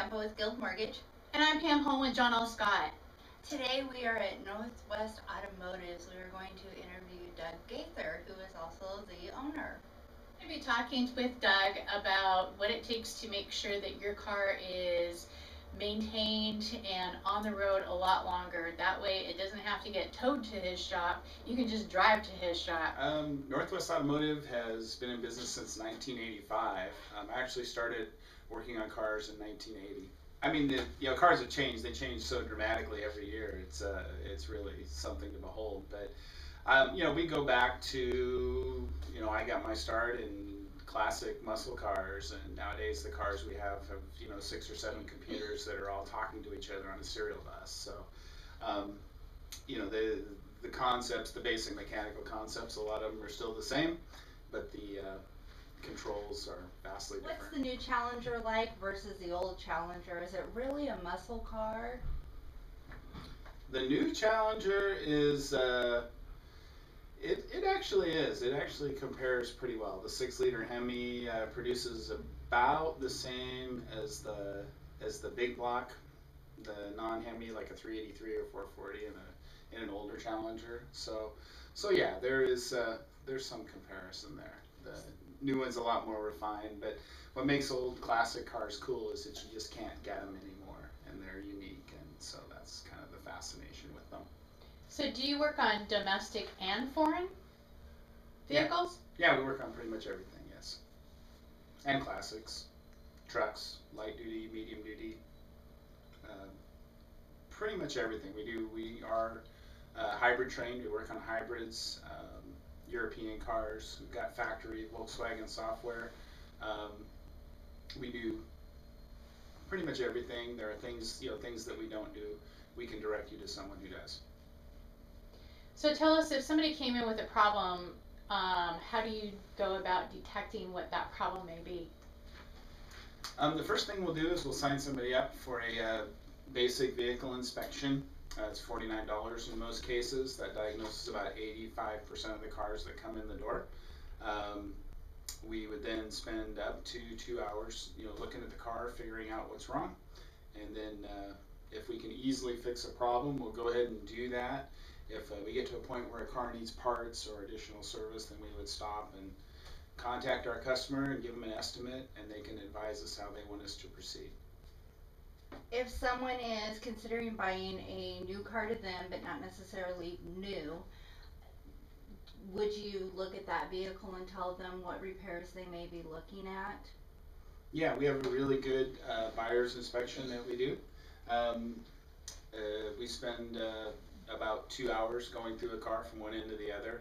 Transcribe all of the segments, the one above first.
Tampa with Guild Mortgage. And I'm Pam Holm with John L. Scott. Today we are at Northwest Automotive. We are going to interview Doug Gaither, who is also the owner. We're going to be talking with Doug about what it takes to make sure that your car is maintained and on the road a lot longer. That way it doesn't have to get towed to his shop. You can just drive to his shop. Northwest Automotive has been in business since 1985. I actually started working on cars in 1980. I mean, cars have changed. They change so dramatically every year. It's really something to behold. But we go back to, I got my start in classic muscle cars, and nowadays the cars we have 6 or 7 computers that are all talking to each other on a serial bus. So, the concepts, the basic mechanical concepts, a lot of them are still the same, but the controls are vastly different. What's the new Challenger like versus the old Challenger? Is it really a muscle car? The new Challenger is, it actually is. It actually compares pretty well. The 6-liter Hemi produces about the same as the big block, the non-Hemi, like a 383 or 440 in an older Challenger. So yeah, there's some comparison there. The new one's a lot more refined, but what makes old classic cars cool is that you just can't get them anymore, and they're unique, and so that's kind of the fascination with them. So do you work on domestic and foreign vehicles? Yeah, we work on pretty much everything, yes. And classics, trucks, light duty, medium duty, pretty much everything. We are hybrid trained. We work on hybrids, European cars. We've got factory Volkswagen software. We do pretty much everything. There are things that we don't do. We can direct you to someone who does. So tell us, if somebody came in with a problem, how do you go about detecting what that problem may be? The first thing we'll do is we'll sign somebody up for a basic vehicle inspection. It's $49 in most cases. That diagnoses about 85% of the cars that come in the door. We would then spend up to 2 hours, looking at the car, figuring out what's wrong, and then if we can easily fix a problem, we'll go ahead and do that. If we get to a point where a car needs parts or additional service, then we would stop and contact our customer and give them an estimate, and they can advise us how they want us to proceed. If someone is considering buying a new car to them, but not necessarily new, would you look at that vehicle and tell them what repairs they may be looking at? Yeah, we have a really good buyer's inspection that we do. We spend about 2 hours going through a car from one end to the other.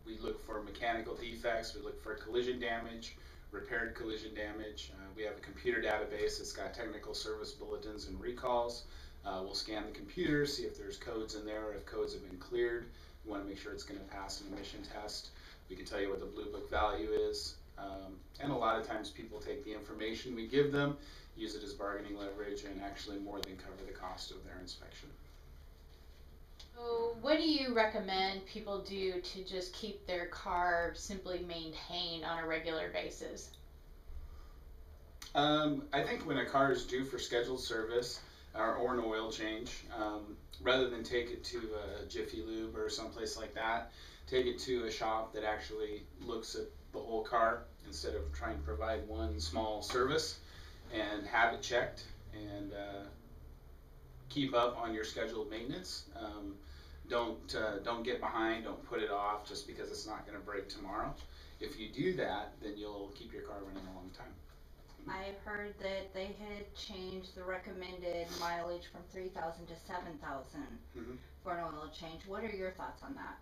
We look for mechanical defects, we look for collision damage, repaired collision damage. We have a computer database that's got technical service bulletins and recalls. We'll scan the computer, see if there's codes in there, or if codes have been cleared. We want to make sure it's going to pass an emission test. We can tell you what the blue book value is. And a lot of times people take the information we give them, use it as bargaining leverage, and actually more than cover the cost of their inspection. So what do you recommend people do to just keep their car simply maintained on a regular basis? I think when a car is due for scheduled service or an oil change, rather than take it to a Jiffy Lube or someplace like that, take it to a shop that actually looks at the whole car instead of trying to provide one small service, and have it checked, and keep up on your scheduled maintenance. Don't get behind, don't put it off just because it's not going to break tomorrow. If you do that, then you'll keep your car running a long time. I've heard that they had changed the recommended mileage from 3,000 to 7,000 for an oil change. What are your thoughts on that?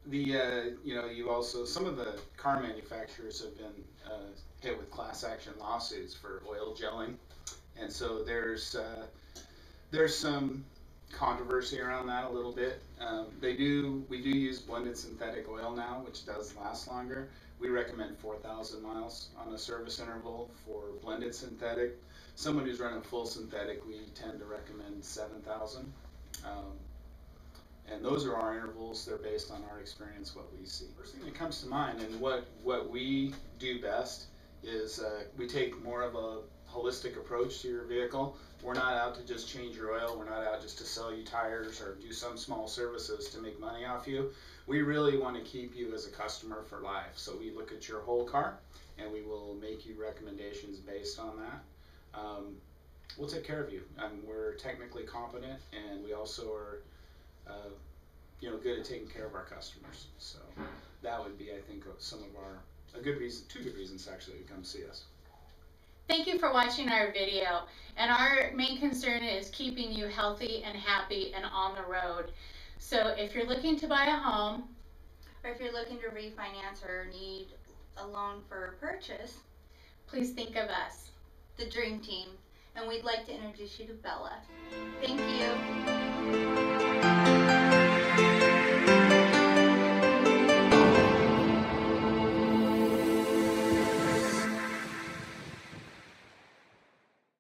You also, some of the car manufacturers have been hit with class action lawsuits for oil gelling, and so there's some controversy around that a little bit. We do use blended synthetic oil now, which does last longer. We recommend 4,000 miles on a service interval for blended synthetic. Someone who's running full synthetic, we tend to recommend 7,000. And those are our intervals. They're based on our experience, what we see. First thing that comes to mind, and what we do best, is we take more of a holistic approach to your vehicle. We're not out to just change your oil. We're not out just to sell you tires or do some small services to make money off you. We really want to keep you as a customer for life. So we look at your whole car and we will make you recommendations based on that. We'll take care of you. We're technically competent, and we also are good at taking care of our customers. So that would be, I think, some of our two good reasons actually to come see us. Thank you for watching our video, and our main concern is keeping you healthy and happy and on the road. So if you're looking to buy a home, or if you're looking to refinance or need a loan for purchase, please think of us, the Dream Team, and we'd like to introduce you to Bella. Thank you.